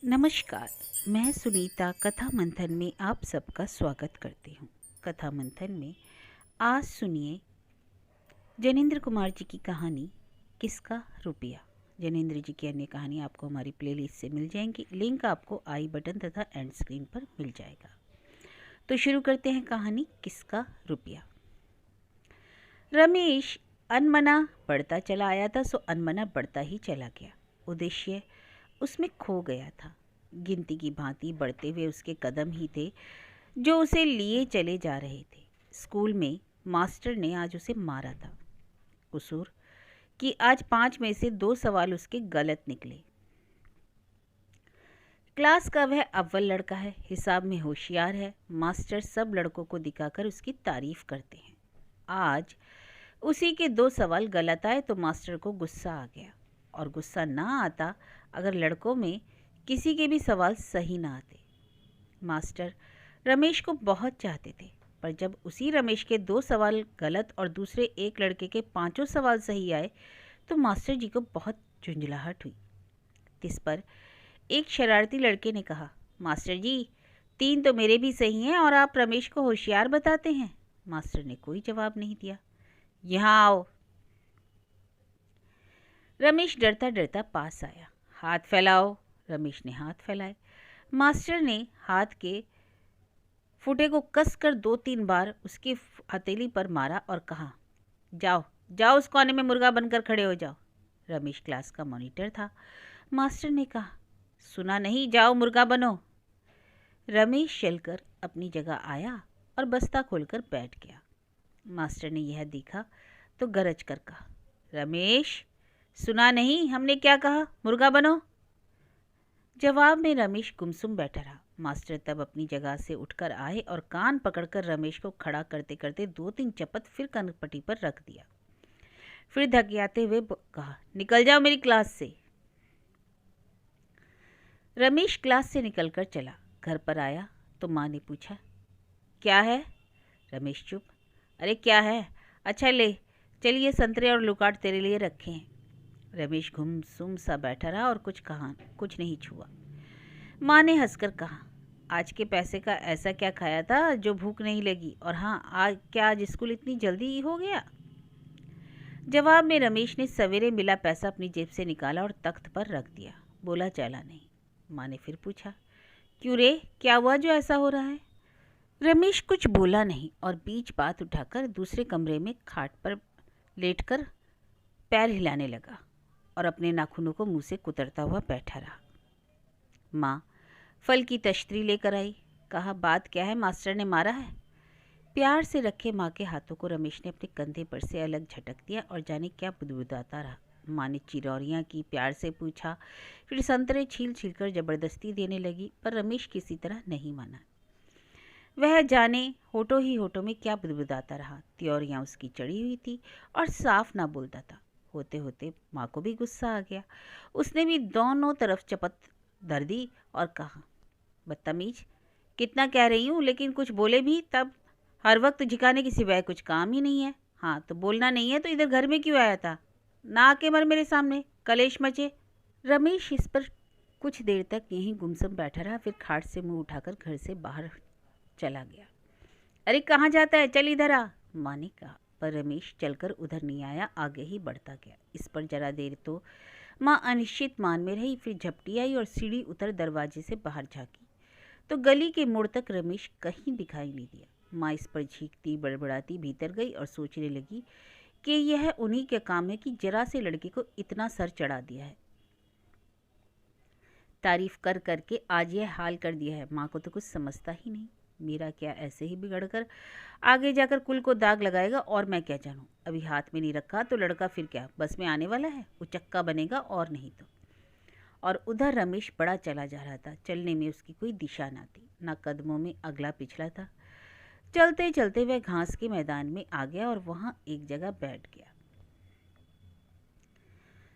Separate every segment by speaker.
Speaker 1: नमस्कार। मैं सुनीता कथा मंथन में आप सबका स्वागत करती हूँ। कथा मंथन में आज सुनिए जैनेंद्र कुमार जी की कहानी किसका रुपया। जैनेंद्र जी की अन्य कहानी आपको हमारी प्लेलिस्ट से मिल जाएंगी। लिंक आपको आई बटन तथा एंड स्क्रीन पर मिल जाएगा। तो शुरू करते हैं कहानी किसका रुपया। रमेश अनमना बढ़ता चला आया था, सो अनमना बढ़ता ही चला गया। उद्देश्य उसमें खो गया था। गिनती की भांति बढ़ते हुए उसके कदम ही थे जो उसे लिए चले जा रहे थे। स्कूल में मास्टर ने आज उसे मारा था। कसूर कि आज 5 में से 2 सवाल उसके गलत निकले। क्लास का वह अव्वल लड़का है, हिसाब में होशियार है। मास्टर सब लड़कों को दिखाकर उसकी तारीफ करते हैं। आज उसी के 2 सवाल गलत आए तो मास्टर को गुस्सा आ गया, और गुस्सा ना आता अगर लड़कों में किसी के भी सवाल सही ना आते। मास्टर रमेश को बहुत चाहते थे, पर जब उसी रमेश के 2 सवाल गलत और दूसरे एक लड़के के 5 सवाल सही आए तो मास्टर जी को बहुत झुंझलाहट हुई। इस पर एक शरारती लड़के ने कहा, मास्टर जी 3 तो मेरे भी सही हैं और आप रमेश को होशियार बताते हैं। मास्टर ने कोई जवाब नहीं दिया। यहाँ आओ। रमेश डरता डरता पास आया। हाथ फैलाओ। रमेश ने हाथ फैलाए। मास्टर ने हाथ के फुटे को कसकर 2-3 बार उसकी हथेली पर मारा और कहा, जाओ जाओ उस कोने में मुर्गा बनकर खड़े हो जाओ। रमेश क्लास का मॉनिटर था। मास्टर ने कहा, सुना नहीं, जाओ मुर्गा बनो। रमेश चलकर अपनी जगह आया और बस्ता खोलकर बैठ गया। मास्टर ने यह देखा तो गरज कर कहा, रमेश सुना नहीं, हमने क्या कहा, मुर्गा बनो। जवाब में रमेश गुमसुम बैठा रहा। मास्टर तब अपनी जगह से उठकर आए और कान पकड़कर रमेश को खड़ा करते करते 2-3 चपत फिर कनपट्टी पर रख दिया। फिर धकियाते हुए कहा, निकल जाओ मेरी क्लास से। रमेश क्लास से निकलकर चला। घर पर आया तो माँ ने पूछा, क्या है? रमेश चुप। अरे क्या है? अच्छा ले, चलिए संतरे और लुकाट तेरे लिए रखे हैं। रमेश गुमसुम सा बैठा रहा और कुछ नहीं छुआ। माँ ने हंसकर कहा, आज के पैसे का ऐसा क्या खाया था जो भूख नहीं लगी? और हाँ, क्या आज स्कूल इतनी जल्दी हो गया? जवाब में रमेश ने सवेरे मिला पैसा अपनी जेब से निकाला और तख्त पर रख दिया। बोला चाला नहीं। माँ ने फिर पूछा, क्यों रे, क्या हुआ जो ऐसा हो रहा है? रमेश कुछ बोला नहीं और बीच बात उठाकर दूसरे कमरे में खाट पर लेटकर पैर हिलाने लगा और अपने नाखूनों को मुंह से कुतरता हुआ बैठा रहा। माँ फल की तश्तरी लेकर आई। कहा, बात क्या है, मास्टर ने मारा है? प्यार से रखे माँ के हाथों को रमेश ने अपने कंधे पर से अलग झटक दिया और जाने क्या बुदबुदाता रहा। माँ ने चिरौरियाँ की, प्यार से पूछा, फिर संतरे छील छील कर जबरदस्ती देने लगी, पर रमेश किसी तरह नहीं माना। वह जाने होठों ही होठों में क्या बुदबुदाता रहा। त्योरियाँ उसकी चढ़ी हुई थी और साफ ना बोलता था। होते होते माँ को भी गुस्सा आ गया। उसने भी दोनों तरफ चपत धर दी और कहा, बदतमीज, कितना कह रही हूँ लेकिन कुछ बोले भी तब। हर वक्त झिकाने की सिवाय कुछ काम ही नहीं है। हाँ तो बोलना नहीं है तो इधर घर में क्यों आया था? ना आके मर मेरे सामने, कलेश मचे। रमेश इस पर कुछ देर तक यहीं गुमसुम बैठा रहा, फिर खाट से मुंह उठाकर घर से बाहर चला गया। अरे कहाँ जाता है, चल इधर आ, माँ ने कहा, पर रमेश चलकर उधर नहीं आया, आगे ही बढ़ता गया। इस पर जरा देर तो माँ अनिश्चित मान में रही, फिर झपटी आई और सीढ़ी उतर दरवाजे से बाहर झांकी तो गली के मोड़ तक रमेश कहीं दिखाई नहीं दिया। माँ इस पर झींकती बड़बड़ाती भीतर गई और सोचने लगी कि यह उन्हीं के काम है कि जरा से लड़के को इतना सर चढ़ा दिया है। तारीफ कर करके आज यह हाल कर दिया है। माँ को तो कुछ समझता ही नहीं। मेरा क्या ऐसे ही बिगड़कर आगे जाकर कुल को दाग लगाएगा, और मैं क्या जानूं। अभी हाथ में नहीं रखा तो लड़का फिर क्या बस में आने वाला है, उचक्का बनेगा और नहीं तो। और उधर रमेश बड़ा चला जा रहा था। चलने में उसकी कोई दिशा ना थी, ना कदमों में अगला पिछला था। चलते चलते वह घास के मैदान में आ गया और वहां एक जगह बैठ गया।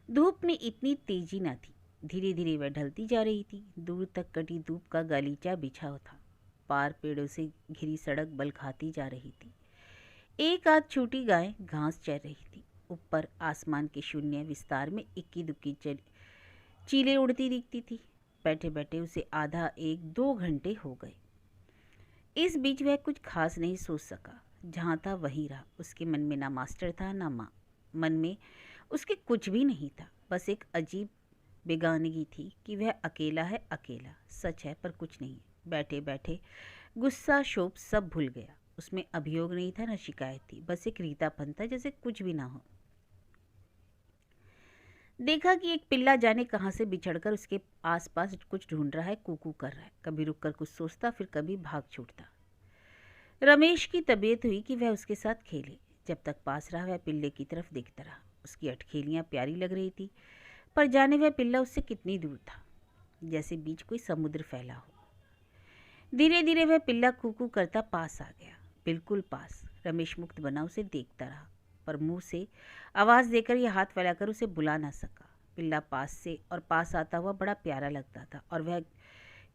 Speaker 1: धूप में इतनी तेजी ना थी। धीरे धीरे वह ढलती जा रही थी। दूर तक कटी धूप का गालीचा बिछा था। पार पेड़ों से घिरी सड़क बल खाती जा रही थी। एक आध छोटी गाय घास चर रही थी। ऊपर आसमान के शून्य विस्तार में इक्की दुक्की चीलें उड़ती दिखती थी। बैठे बैठे उसे आधा 1-2 घंटे हो गए। इस बीच वह कुछ खास नहीं सोच सका। जहाँ था वहीं रहा। उसके मन में ना मास्टर था ना माँ। मन में उसके कुछ भी नहीं था, बस एक अजीब बेगानगी थी कि वह अकेला है, अकेला सच है पर कुछ नहीं है। बैठे बैठे गुस्सा शोक सब भूल गया। उसमें अभियोग नहीं था, न शिकायत थी, बस एक रीतापन था जैसे कुछ भी ना हो। देखा कि एक पिल्ला जाने कहाँ से बिछड़कर उसके आसपास कुछ ढूंढ रहा है, कूकू कर रहा है। कभी रुककर कुछ सोचता, फिर कभी भाग छूटता। रमेश की तबीयत हुई कि वह उसके साथ खेले। जब तक पास रहा वह पिल्ले की तरफ देखता रहा। उसकी अटखेलियाँ प्यारी लग रही थी, पर जाने वह पिल्ला उससे कितनी दूर था, जैसे बीच कोई समुद्र फैला हो। धीरे धीरे वह पिल्ला कूकू करता पास आ गया, बिल्कुल पास। रमेश मुक्त बना उसे देखता रहा, पर मुंह से आवाज़ देकर या हाथ फैलाकर उसे बुला ना सका। पिल्ला पास से और पास आता हुआ बड़ा प्यारा लगता था, और वह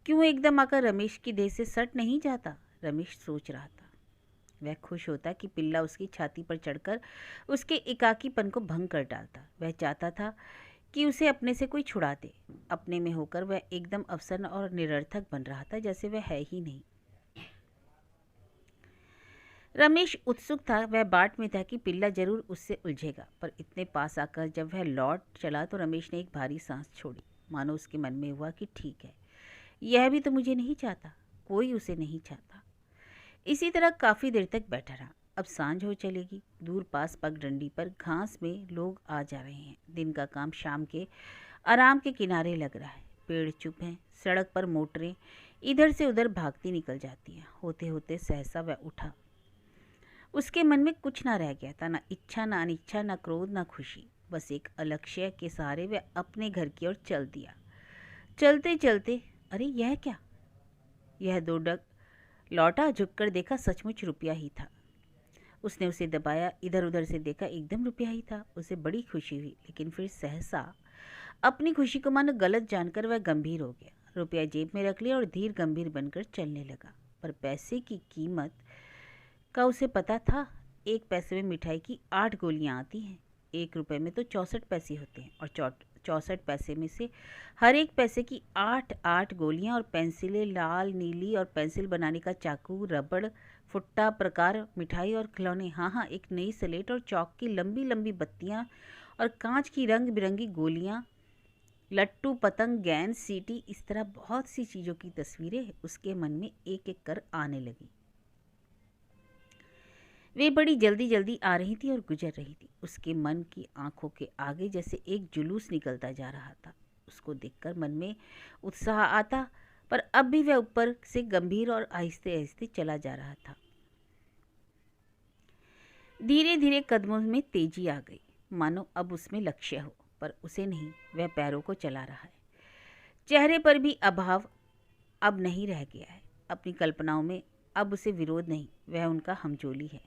Speaker 1: क्यों एकदम आकर रमेश की देह से सट नहीं जाता, रमेश सोच रहा था। वह खुश होता कि पिल्ला उसकी छाती पर चढ़कर उसके एकाकीपन को भंग कर डालता। वह चाहता था कि उसे अपने से कोई छुड़ा दे। अपने में होकर वह एकदम अवसर और निरर्थक बन रहा था, जैसे वह है ही नहीं। रमेश उत्सुक था, वह बाट में था कि पिल्ला जरूर उससे उलझेगा, पर इतने पास आकर जब वह लौट चला तो रमेश ने एक भारी सांस छोड़ी। मानो उसके मन में हुआ कि ठीक है, यह भी तो मुझे नहीं चाहता, कोई उसे नहीं चाहता। इसी तरह काफ़ी देर तक बैठा रहा। अब सांझ हो चलेगी। दूर पास पगडंडी पर घास में लोग आ जा रहे हैं। दिन का काम शाम के आराम के किनारे लग रहा है। पेड़ चुप हैं। सड़क पर मोटरें इधर से उधर भागती निकल जाती हैं। होते होते सहसा वह उठा। उसके मन में कुछ ना रह गया था, ना इच्छा, ना अनिच्छा, ना क्रोध, ना खुशी। बस एक अलक्ष्य के सहारे वह अपने घर की ओर चल दिया। चलते चलते अरे यह क्या, यह 2 डग लौटा। झुककर देखा, सचमुच रुपया ही था। उसने उसे दबाया, इधर उधर से देखा, एकदम रुपया ही था। उसे बड़ी खुशी हुई, लेकिन फिर सहसा अपनी खुशी को मानो गलत जानकर वह गंभीर हो गया। रुपया जेब में रख लिया और धीर गंभीर बनकर चलने लगा। पर पैसे की कीमत का उसे पता था। 1 पैसे में मिठाई की 8 गोलियां आती हैं। 1 रुपये में तो 64 पैसे होते हैं, और 64 पैसे में से हर एक पैसे की 8-8 गोलियां, और पेंसिलें लाल नीली, और पेंसिल बनाने का चाकू, रबड़, फुट्टा, प्रकार, मिठाई और खिलौने। हाँ हाँ, एक नई स्लेट और चौक की लंबी लंबी बत्तियां, और कांच की रंग बिरंगी गोलियां, लट्टू, पतंग, गेंद, सीटी, इस तरह बहुत सी चीज़ों की तस्वीरें उसके मन में एक एक कर आने लगी। वे बड़ी जल्दी जल्दी आ रही थी और गुजर रही थी। उसके मन की आंखों के आगे जैसे एक जुलूस निकलता जा रहा था। उसको देखकर मन में उत्साह आता, पर अब भी वह ऊपर से गंभीर और आहिस्ते आहिस्ते चला जा रहा था। धीरे धीरे कदमों में तेजी आ गई, मानो अब उसमें लक्ष्य हो, पर उसे नहीं। वह पैरों को चला रहा है। चेहरे पर भी अभाव अब नहीं रह गया है। अपनी कल्पनाओं में अब उसे विरोध नहीं, वह उनका हमजोली है।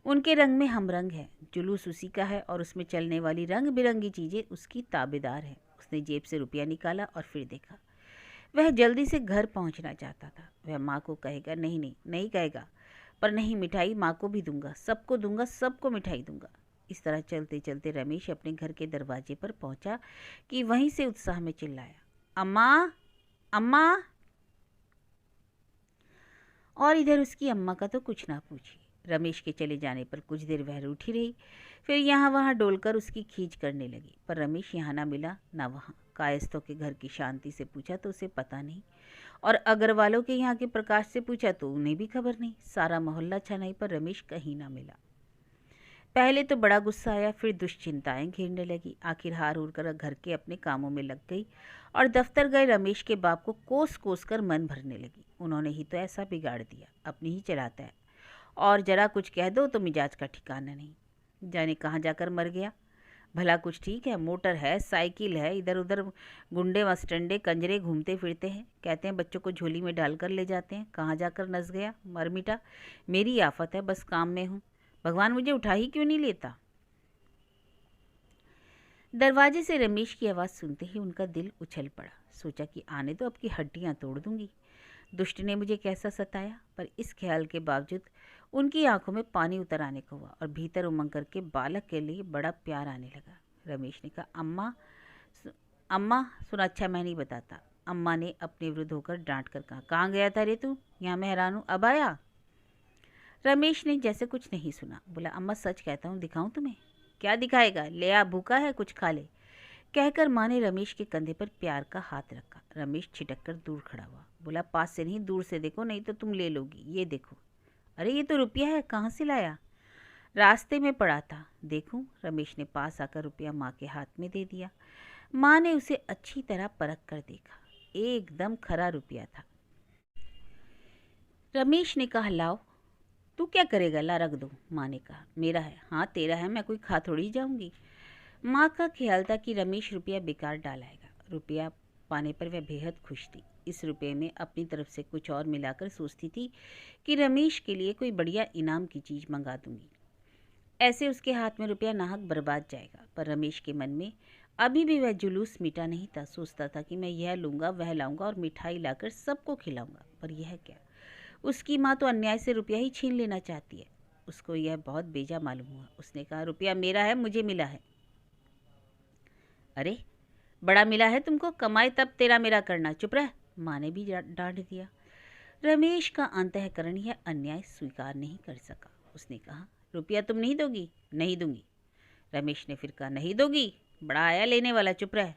Speaker 1: उनके रंग में हम रंग है। जुलूस उसी का है, और उसमें चलने वाली रंग बिरंगी चीज़ें उसकी ताबेदार है। उसने जेब से रुपया निकाला और फिर देखा। वह जल्दी से घर पहुंचना चाहता था। वह माँ को कहेगा, नहीं नहीं नहीं कहेगा, पर नहीं, मिठाई माँ को भी दूंगा, सबको मिठाई दूंगा। इस तरह चलते चलते रमेश अपने घर के दरवाजे पर पहुंचा कि वहीं से उत्साह में चिल्लाया, अम्मा, अम्मा। और इधर उसकी अम्मा का तो कुछ ना पूछिए। रमेश के चले जाने पर कुछ देर वह रूठी रही, फिर यहाँ वहाँ डोलकर उसकी खींच करने लगी, पर रमेश यहाँ ना मिला ना वहाँ। कायस्थों के घर की शांति से पूछा तो उसे पता नहीं, और अग्रवालों के यहाँ के प्रकाश से पूछा तो उन्हें भी खबर नहीं। सारा मोहल्ला छनाई पर रमेश कहीं ना मिला। पहले तो बड़ा गुस्सा आया, फिर दुश्चिंताएं घेरने लगी। आखिर हार कर घर के अपने कामों में लग गई, और दफ्तर गए रमेश के बाप को कोस कोस कर मन भरने लगी। उन्होंने ही तो ऐसा बिगाड़ दिया, अपनी ही चलाता है, और जरा कुछ कह दो तो मिजाज का ठिकाना नहीं। जाने कहाँ जाकर मर गया। भला कुछ ठीक है, मोटर है, साइकिल है, इधर उधर गुंडे मस्टंडे कंजरे घूमते फिरते हैं। कहते हैं बच्चों को झोली में डालकर ले जाते हैं। कहाँ जाकर नस गया, मर मिटा। मेरी आफत है, बस काम में हूँ। भगवान मुझे उठा ही क्यों नहीं लेता। दरवाजे से रमेश की आवाज़ सुनते ही उनका दिल उछल पड़ा। सोचा कि आने तो अब की हड्डियाँ तोड़ दूंगी। दुष्ट ने मुझे कैसा सताया। पर इस ख्याल के बावजूद उनकी आंखों में पानी उतर आने को हुआ, और भीतर उमंग करके बालक के लिए बड़ा प्यार आने लगा। रमेश ने कहा, अम्मा अम्मा सुन, अच्छा मैं नहीं बताता। अम्मा ने अपने विरुद्ध होकर डांट कर कहा। कहाँ गया था रे तू? यहाँ मैं हैरान हूँ, अब आया? रमेश ने जैसे कुछ नहीं सुना, बोला अम्मा सच कहता हूँ, दिखाऊं तुम्हें? क्या दिखाएगा? ले आ, भूखा है, कुछ खा ले, कहकर माँ ने रमेश के कंधे पर प्यार का हाथ रखा। रमेश छिटक कर दूर खड़ा हुआ, बोला पास से नहीं, दूर से देखो, नहीं तो तुम ले लोगी। ये देखो। अरे ये तो रुपया है, कहाँ से लाया? रास्ते में पड़ा था, देखूं? रमेश ने पास आकर रुपया माँ के हाथ में दे दिया। माँ ने उसे अच्छी तरह परख कर देखा, एकदम खरा रुपया था। रमेश ने कहा लाओ। तू क्या करेगा? ला रख दो। माँ ने कहा मेरा है। हाँ तेरा है, मैं कोई खा थोड़ी जाऊंगी। माँ का ख्याल था कि रमेश रुपया बेकार डालाएगा। रुपया पाने पर वह बेहद खुश थी। इस रुपये में अपनी तरफ से कुछ और मिलाकर सोचती थी कि रमेश के लिए कोई बढ़िया इनाम की चीज़ मंगा दूंगी। ऐसे उसके हाथ में रुपया नाहक बर्बाद जाएगा। पर रमेश के मन में अभी भी वह जुलूस मिटा नहीं था। सोचता था कि मैं यह लूँगा, वह लाऊंगा और मिठाई लाकर सबको खिलाऊंगा। पर यह क्या, उसकी माँ तो अन्याय से रुपया ही छीन लेना चाहती है। उसको यह बहुत बेजा मालूम हुआ। उसने कहा रुपया मेरा है, मुझे मिला है। अरे बड़ा मिला है तुमको, कमाए तब तेरा मेरा करना, चुप रह। माँ ने भी डांट दिया। रमेश का अंतःकरण यह अन्याय स्वीकार नहीं कर सका। उसने कहा रुपया तुम नहीं दोगी? नहीं दूंगी। रमेश ने फिर कहा नहीं दोगी? बड़ा आया लेने वाला, चुप रह।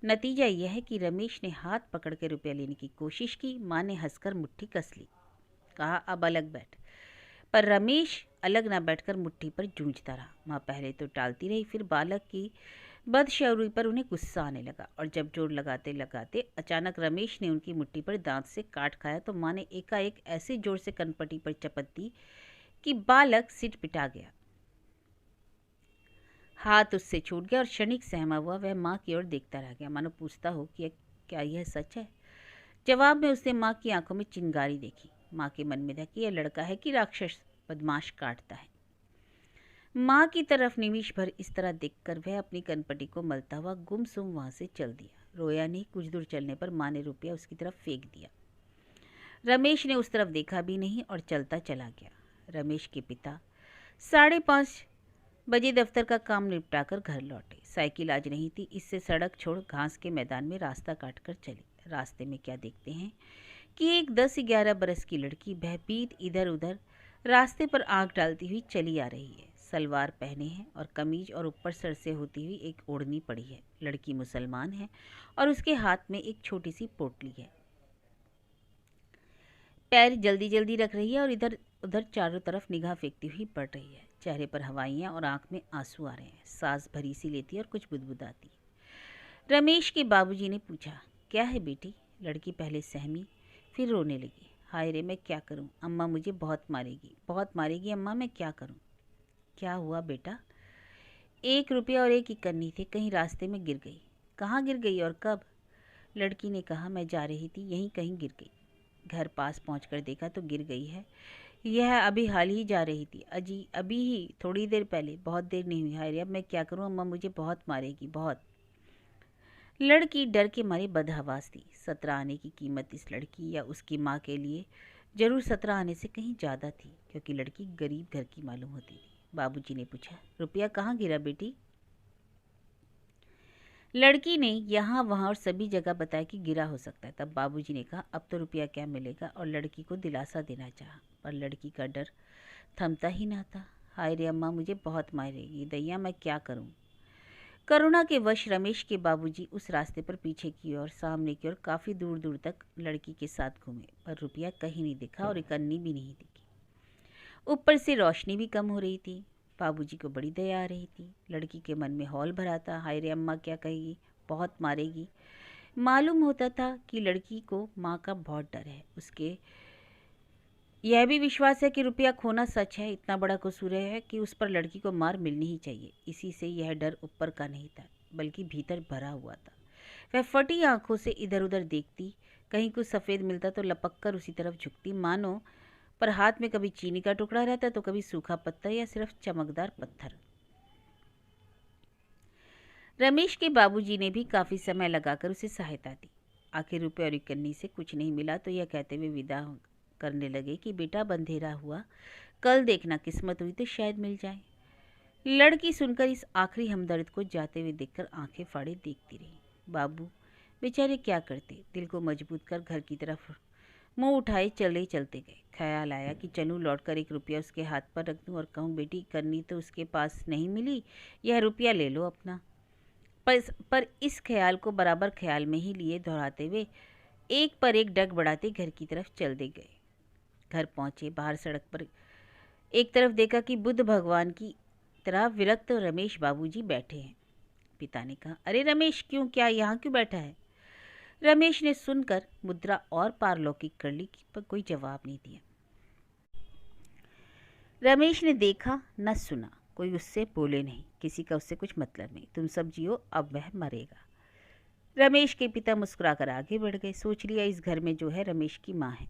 Speaker 1: नतीजा यह है कि रमेश ने हाथ पकड़ के रुपया लेने की कोशिश की। माँ ने हंसकर मुट्ठी कस ली, कहा अब अलग बैठ। पर रमेश अलग न बैठकर मुट्ठी पर जूझता रहा। माँ पहले तो टालती रही, फिर बालक की बदशऊरी पर उन्हें गुस्सा आने लगा और जब जोर लगाते लगाते अचानक रमेश ने उनकी मुट्ठी पर दांत से काट खाया तो माँ ने एकाएक ऐसे जोर से कनपटी पर चपत दी कि बालक सिट पिटा गया। हाथ उससे छूट गया और क्षणिक सहमा हुआ वह माँ की ओर देखता रह गया, मानो पूछता हो कि क्या यह सच है। जवाब में उसने माँ की आंखों में चिंगारी देखी। माँ के मन में था कि यह लड़का है कि राक्षस बदमाश काटता है। माँ की तरफ निमिष भर इस तरह देखकर वह अपनी कनपटी को मलता हुआ गुमसुम वहां से चल दिया। रोया नहीं। कुछ दूर चलने पर माँ ने रुपया उसकी तरफ फेंक दिया। रमेश ने उस तरफ देखा भी नहीं और चलता चला गया। रमेश के पिता 5:30 बजे दफ्तर का काम निपटाकर घर लौटे। साइकिल आज नहीं थी, इससे सड़क छोड़ घास के मैदान में रास्ता काटकर चले। रास्ते में क्या देखते हैं कि एक 10-11 बरस की लड़की भयभीत इधर उधर रास्ते पर आंख डालती हुई चली आ रही है। सलवार पहने हैं और कमीज और ऊपर सर से होती हुई एक ओढ़नी पड़ी है। लड़की मुसलमान है और उसके हाथ में एक छोटी सी पोटली है। पैर जल्दी जल्दी रख रही है और इधर उधर चारों तरफ निगाह फेंकती हुई बढ़ रही है। चेहरे पर हवाइयाँ और आंख में आंसू आ रहे हैं। सांस भरी सी लेती है और कुछ बुदबुदाती। रमेश के बाबूजी ने पूछा क्या है बेटी? लड़की पहले सहमी, फिर रोने लगी। हाय रे, मैं क्या करूं? अम्मा मुझे बहुत मारेगी, बहुत मारेगी अम्मा, मैं क्या करूं? क्या हुआ बेटा? 1 रुपया और 1 इकन्नी थे, कहीं रास्ते में गिर गई। कहाँ गिर गई और कब? लड़की ने कहा मैं जा रही थी, यहीं कहीं गिर गई। घर पास पहुंचकर देखा तो गिर गई है। यह अभी हाल ही जा रही थी, अजी अभी ही, थोड़ी देर पहले, बहुत देर नहीं हुई। हाय रे, अब मैं क्या करूं? अम्मा मुझे बहुत मारेगी, बहुत। लड़की डर के मारे बदहवास थी। 17 आने की कीमत इस लड़की या उसकी माँ के लिए जरूर 17 आने से कहीं ज़्यादा थी, क्योंकि लड़की गरीब घर की मालूम होती थी। बाबूजी ने पूछा रुपया कहाँ गिरा बेटी? लड़की ने यहाँ वहाँ और सभी जगह बताया कि गिरा हो सकता है। तब बाबूजी ने कहा अब तो रुपया क्या मिलेगा, और लड़की को दिलासा देना चाहा। पर लड़की का डर थमता ही ना था। हाय रे अम्मा मुझे बहुत मारेगी, दैया मैं क्या करूँ? करुणा के वश रमेश के बाबूजी उस रास्ते पर पीछे की ओर, सामने की ओर काफ़ी दूर दूर तक लड़की के साथ घूमे, पर रुपया कहीं नहीं दिखा और इकन्नी भी नहीं दिखी। ऊपर से रोशनी भी कम हो रही थी। बाबूजी को बड़ी दया आ रही थी। लड़की के मन में हौल भरा था, हाय रे अम्मा क्या कहेगी, बहुत मारेगी। मालूम होता था कि लड़की को माँ का बहुत डर है। उसके यह भी विश्वास है कि रुपया खोना सच है। इतना बड़ा कसूर है कि उस पर लड़की को मार मिलनी ही चाहिए। इसी से यह डर ऊपर का नहीं था, बल्कि भीतर भरा हुआ था। वह फटी आंखों से इधर उधर देखती, कहीं कुछ सफ़ेद मिलता तो लपक कर उसी तरफ झुकती, मानो पर हाथ में कभी चीनी का टुकड़ा रहता तो कभी सूखा पत्थर या सिर्फ चमकदार पत्थर। रमेश के बाबूजी ने भी काफ़ी समय लगाकर उसे सहायता दी। आखिर रुपये और इकन्नी से कुछ नहीं मिला तो यह कहते हुए विदा करने लगे कि बेटा बंधेरा हुआ, कल देखना, किस्मत हुई तो शायद मिल जाए। लड़की सुनकर इस आखिरी हमदर्द को जाते हुए देखकर आंखें फाड़े देखती रही। बाबू बेचारे क्या करते, दिल को मजबूत कर घर की तरफ मुंह उठाए चले चलते गए। ख्याल आया कि चलूं, लौटकर 1 रुपया उसके हाथ पर रख दूं और कहूं, बेटी करनी तो उसके पास नहीं मिली, यह रुपया ले लो अपना। पर इस ख्याल को बराबर ख्याल में ही लिए दोहराते हुए एक पर एक डग बढ़ाते घर की तरफ चल दे गए। घर पहुंचे, बाहर सड़क पर एक तरफ देखा कि बुद्ध भगवान की तरह विरक्त रमेश बाबूजी बैठे हैं। पिता ने कहा, अरे रमेश, क्यों, क्या यहाँ क्यों बैठा है? रमेश ने सुनकर मुद्रा और पारलौकिक कर ली पर कोई जवाब नहीं दिया। रमेश ने देखा न सुना, कोई उससे बोले नहीं, किसी का उससे कुछ मतलब नहीं। तुम सब जियो, अब वह मरेगा। रमेश के पिता मुस्कुराकर आगे बढ़ गए। सोच लिया इस घर में जो है रमेश की माँ है।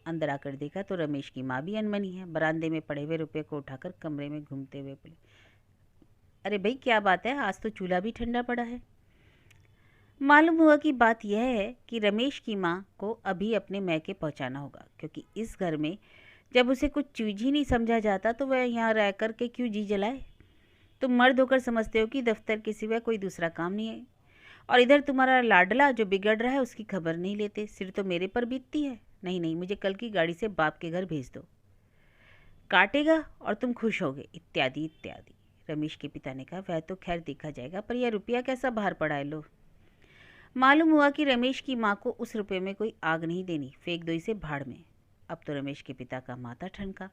Speaker 1: अंदर आकर देखा तो रमेश की माँ भी अनमनी है। बरामदे में पड़े हुए रुपये को उठाकर कमरे में घूमते हुए बोले, अरे भाई क्या बात है, आज तो चूल्हा भी ठंडा पड़ा है। मालूम हुआ कि बात यह है कि रमेश की माँ को अभी अपने मैके पहुंचाना होगा, क्योंकि इस घर में जब उसे कुछ चीज ही नहीं समझा जाता तो वह यहाँ रह कर के क्यों जी जलाए। तुम मर्द होकर समझते हो कि दफ्तर के सिवा कोई दूसरा काम नहीं है, और इधर तुम्हारा लाडला जो बिगड़ रहा है उसकी खबर नहीं लेते। सिर तो मेरे पर बीतती है। नहीं नहीं, मुझे कल की गाड़ी से बाप के घर भेज दो, काटेगा और तुम खुश होगे, इत्यादि इत्यादि। रमेश के पिता ने कहा, वह तो खैर देखा जाएगा, पर यह रुपया कैसा बाहर पड़ा है, लो। मालूम हुआ कि रमेश की माँ को उस रुपये में कोई आग नहीं देनी, फेंक दो इसे भाड़ में। अब तो रमेश के पिता का माथा ठनका,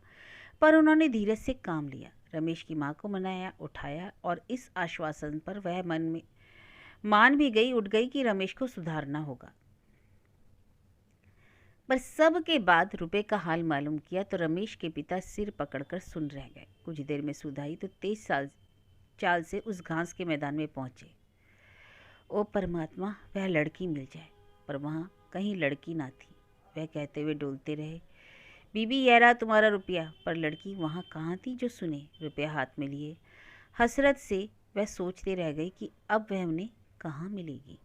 Speaker 1: पर उन्होंने धीरज से काम लिया। रमेश की माँ को मनाया, उठाया, और इस आश्वासन पर वह मन में मान भी गई, उठ गई कि रमेश को सुधारना होगा। पर सब के बाद रुपए का हाल मालूम किया तो रमेश के पिता सिर पकड़कर सुन रह गए। कुछ देर में सुध आई तो तेज चाल से उस घास के मैदान में पहुंचे। ओ परमात्मा, वह लड़की मिल जाए, पर वहाँ कहीं लड़की ना थी। वह कहते हुए डोलते रहे, बीबी यह रहा तुम्हारा रुपया, पर लड़की वहाँ कहाँ थी जो सुने। रुपया हाथ में लिए हसरत से वह सोचते रह गई कि अब वह उन्हें कहाँ मिलेगी।